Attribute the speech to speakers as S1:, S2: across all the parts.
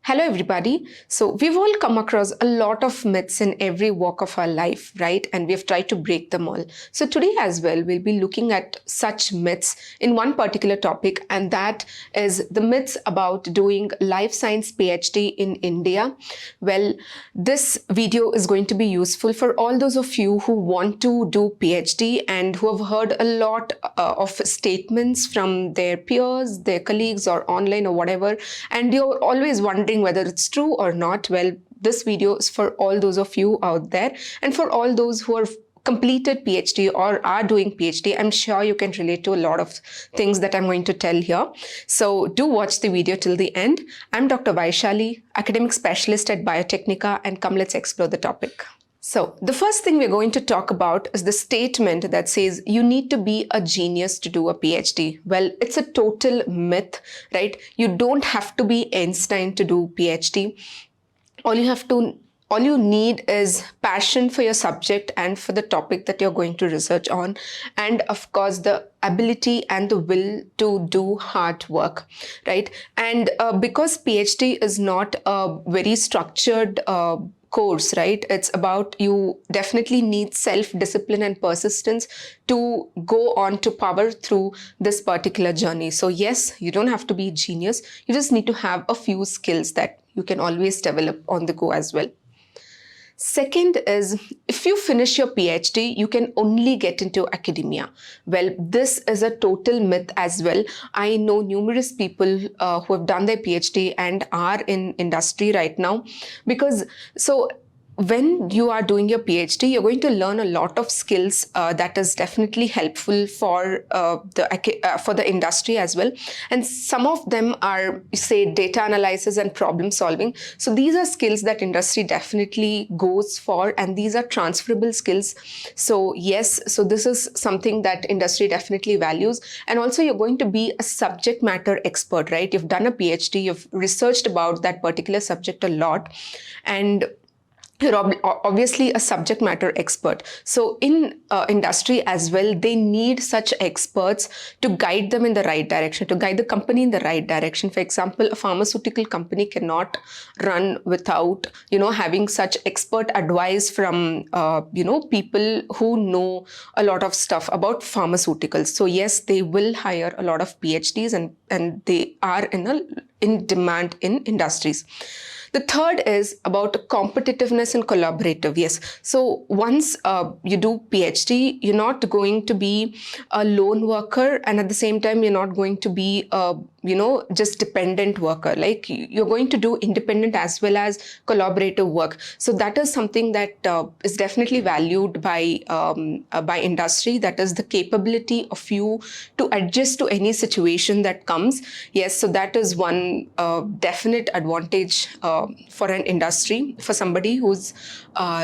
S1: Hello, everybody. So, we've all come across a lot of myths in every walk of our life, right? And we've tried to break them all. So, today as well, we'll be looking at such myths in one particular topic, and that is the myths about doing life science PhD in India. Well, this video is going to be useful for all those of you who want to do PhD and who have heard a lot of statements from their peers, their colleagues, or online or whatever, and you're always wondering whether it's true or not. Well, this video is for all those of you out there, and for all those who are completed PhD or are doing PhD. I'm sure you can relate to a lot of things that I'm going to tell here. So do watch the video till the end. I'm Dr. Vaishali, academic specialist at Biotecnika, and come let's explore the topic. So the first thing we're going to talk about is the statement that says you need to be a genius to do a PhD. Well, it's a total myth, right? You don't have to be Einstein to do PhD. All you need is passion for your subject and for the topic that you're going to research on, and of course the ability and the will to do hard work, right? And because PhD is not a very structured course, right? It's about you definitely need self-discipline and persistence to go on to power through this particular journey. So yes, you don't have to be a genius. You just need to have a few skills that you can always develop on the go as well. Second is, if you finish your PhD, you can only get into academia. Well, this is a total myth as well. I know numerous people who have done their PhD and are in industry right now, because when you are doing your PhD, you're going to learn a lot of skills that is definitely helpful for the industry as well. And some of them are, say, data analysis and problem solving. So these are skills that industry definitely goes for, and these are transferable skills. So yes, so this is something that industry definitely values. And also you're going to be a subject matter expert, right? You've done a PhD, you've researched about that particular subject a lot, and you're obviously a subject matter expert. So in industry as well, they need such experts to guide them in the right direction, to guide the company in the right direction. For example, a pharmaceutical company cannot run without, having such expert advice from, people who know a lot of stuff about pharmaceuticals. So yes, they will hire a lot of PhDs, and they are in demand in industries. The third is about competitiveness and collaborative. Yes. So once you do PhD, you're not going to be a lone worker, and at the same time, you're not going to be just dependent worker. Like, you're going to do independent as well as collaborative work. So that is something that is definitely valued by industry. That is the capability of you to adjust to any situation that comes. Yes. So that is one definite advantage for an industry, for somebody who's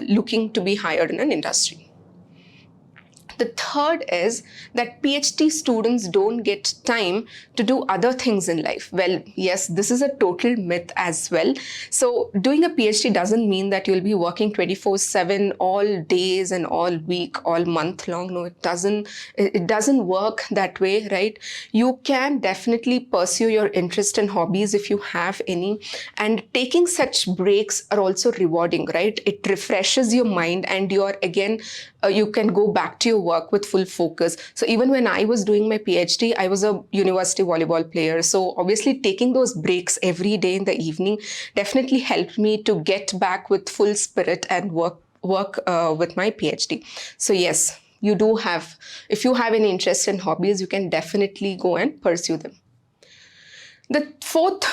S1: looking to be hired in an industry. The third is that PhD students don't get time to do other things in life. Well, yes, this is a total myth as well. So doing a PhD doesn't mean that you'll be working 24/7 all days and all week, all month long. No, it doesn't. It doesn't work that way, right? You can definitely pursue your interest and hobbies if you have any. And taking such breaks are also rewarding, right? It refreshes your mind, and you can go back to your work with full focus. So even when I was doing my PhD, I was a university volleyball player. So obviously taking those breaks every day in the evening definitely helped me to get back with full spirit and work with my PhD. So yes, if you have any interest in hobbies, you can definitely go and pursue them. The fourth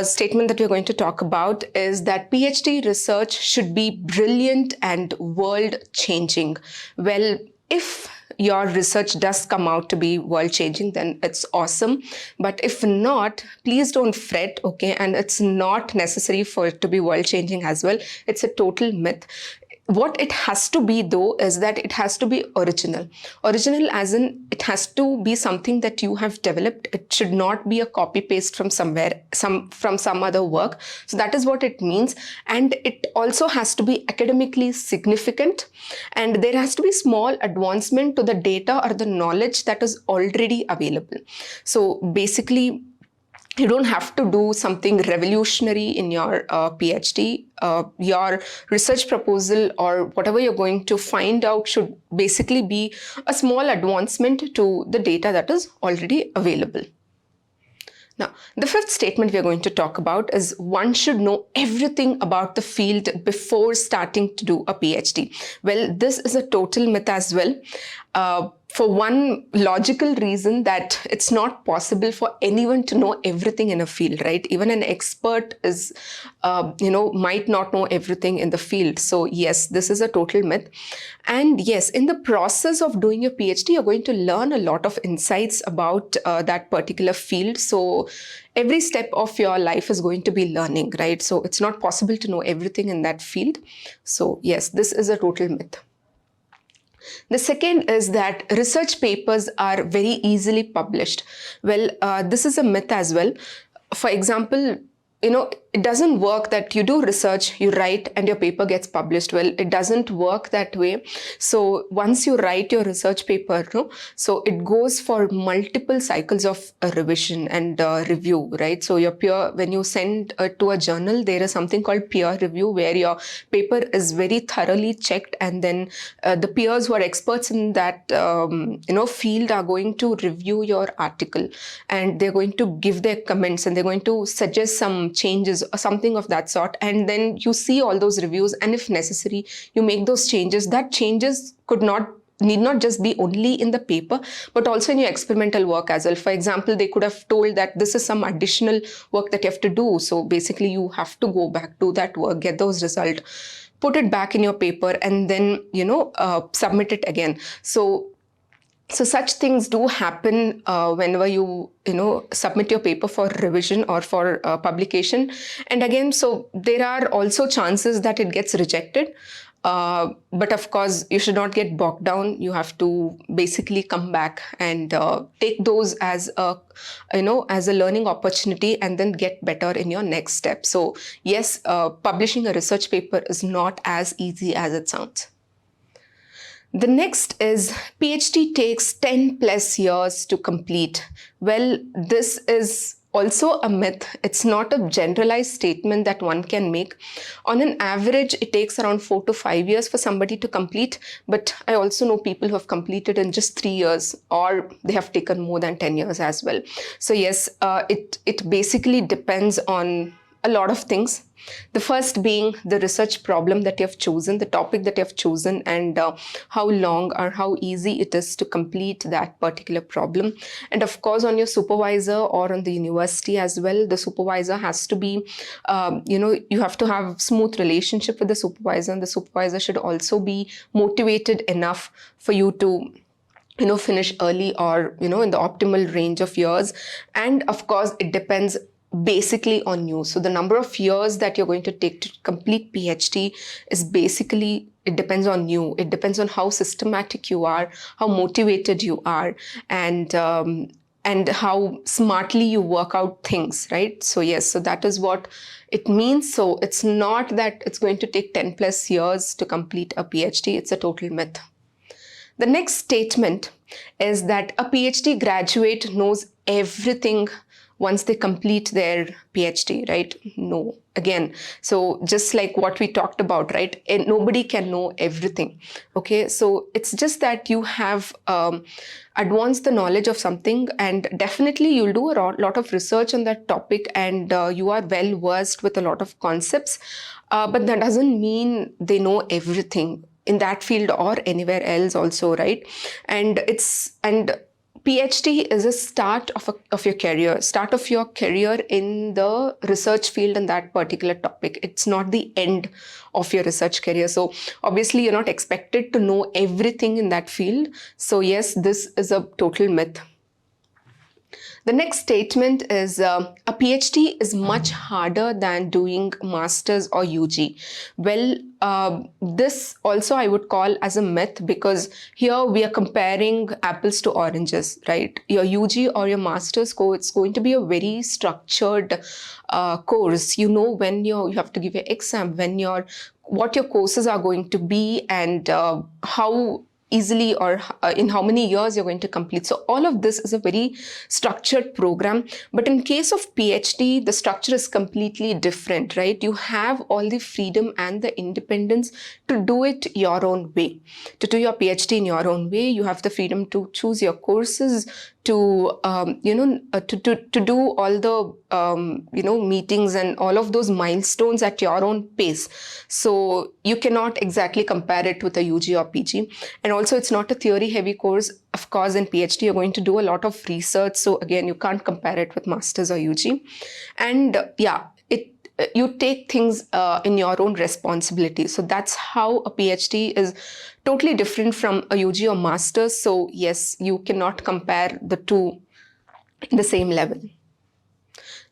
S1: statement that we're going to talk about is that PhD research should be brilliant and world-changing. Well, if your research does come out to be world-changing, then it's awesome. But if not, please don't fret, okay? And it's not necessary for it to be world-changing as well. It's a total myth. What it has to be, though, is that it has to be original. Original as in it has to be something that you have developed. It should not be a copy-paste from somewhere, from some other work. So that is what it means. And it also has to be academically significant. And there has to be small advancement to the data or the knowledge that is already available. So basically, You don't have to do something revolutionary in your PhD. Your research proposal or whatever you're going to find out should basically be a small advancement to the data that is already available. Now, the fifth statement we are going to talk about is one should know everything about the field before starting to do a PhD. Well, this is a total myth as well. For one logical reason that it's not possible for anyone to know everything in a field, right? Even an expert is, might not know everything in the field. So yes, this is a total myth. And yes, in the process of doing your PhD, you're going to learn a lot of insights about that particular field. So every step of your life is going to be learning, right? So it's not possible to know everything in that field. So yes, this is a total myth. The second is that research papers are very easily published. Well, this is a myth as well. For example, it doesn't work that you do research, you write, and your paper gets published. Well, it doesn't work that way. So once you write your research paper, so it goes for multiple cycles of revision and review, right? So when you send to a journal, there is something called peer review where your paper is very thoroughly checked, and then the peers who are experts in that field are going to review your article, and they're going to give their comments, and they're going to suggest some changes or something of that sort. And then you see all those reviews, and if necessary, you make those changes. That changes need not just be only in the paper, but also in your experimental work as well. For example, they could have told that this is some additional work that you have to do. So basically, you have to go back, do that work, get those results, put it back in your paper, and then, submit it again. So such things do happen whenever you submit your paper for revision or for publication. And again, so there are also chances that it gets rejected. But of course, you should not get bogged down. You have to basically come back and take those as a learning opportunity, and then get better in your next step. So yes, publishing a research paper is not as easy as it sounds. The next is PhD takes 10 plus years to complete. Well, this is also a myth. It's not a generalized statement that one can make. On an average, it takes around 4 to 5 years for somebody to complete. But I also know people who have completed in just 3 years, or they have taken more than 10 years as well. So yes, it basically depends on a lot of things. The first being the research problem that you have chosen, the topic that you have chosen, and how long or how easy it is to complete that particular problem. And of course, on your supervisor or on the university as well, the supervisor has to be, you have to have smooth relationship with the supervisor, and the supervisor should also be motivated enough for you to finish early or, in the optimal range of years. And of course, it depends basically on you. So the number of years that you're going to take to complete PhD is basically, it depends on you. It depends on how systematic you are, how motivated you are, and how smartly you work out things, right? So yes, so that is what it means. So it's not that it's going to take 10 plus years to complete a PhD. It's a total myth. The next statement is that a PhD graduate knows everything once they complete their PhD, right? No, again, so just like what we talked about, right? And nobody can know everything, okay? So it's just that you have advanced the knowledge of something, and definitely you'll do a lot of research on that topic, and you are well versed with a lot of concepts, but that doesn't mean they know everything in that field or anywhere else also, right? And PhD is a start of your career in the research field in that particular topic. It's not the end of your research career. So obviously you're not expected to know everything in that field. So yes, this is a total myth. The next statement is a PhD is much harder than doing masters or UG. Well, this also I would call as a myth, because here we are comparing apples to oranges, right? Your UG or your master's course, it's going to be a very structured course. You know when you have to give your exam, what your courses are going to be, and how easily or in how many years you're going to complete. So all of this is a very structured program. But in case of PhD, the structure is completely different, right? You have all the freedom and the independence to do it your own way. To do your PhD in your own way, you have the freedom to choose your courses, to to do all the meetings and all of those milestones at your own pace. So you cannot exactly compare it with a UG or PG. And also, it's not a theory heavy course. Of course, in PhD you're going to do a lot of research, so again you can't compare it with masters or UG. And you take things in your own responsibility. So that's how a PhD is totally different from a UG or master's. So yes, you cannot compare the two in the same level.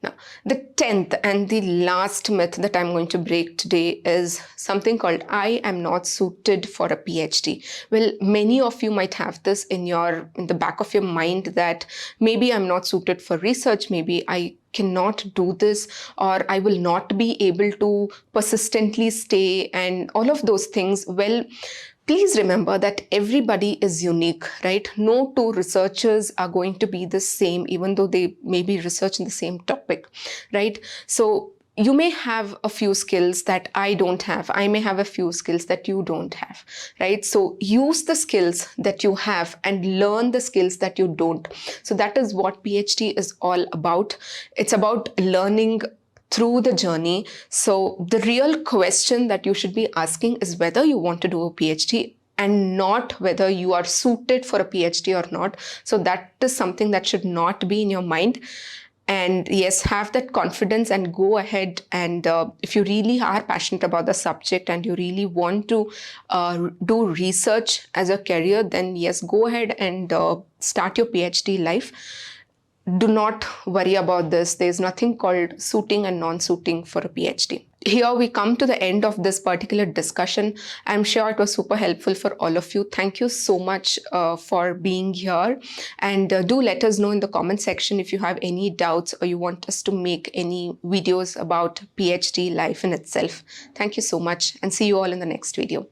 S1: Now, the 10th and the last myth that I'm going to break today is something called I am not suited for a PhD. Well, many of you might have this in the back of your mind that maybe I'm not suited for research, maybe I cannot do this, or I will not be able to persistently stay, and all of those things. Well, please remember that everybody is unique, right? No two researchers are going to be the same, even though they may be researching the same topic, right? So you may have a few skills that I don't have. I may have a few skills that you don't have, right? So use the skills that you have and learn the skills that you don't. So that is what PhD is all about. It's about learning through the journey. So the real question that you should be asking is whether you want to do a PhD and not whether you are suited for a PhD or not. So that is something that should not be in your mind. And yes, have that confidence and go ahead. And if you really are passionate about the subject and you really want to do research as a career, then yes, go ahead and start your PhD life. Do not worry about this. There's nothing called suiting and non-suiting for a PhD. Here we come to the end of this particular discussion. I'm sure it was super helpful for all of you. Thank you so much for being here. And do let us know in the comment section if you have any doubts or you want us to make any videos about PhD life in itself. Thank you so much and see you all in the next video.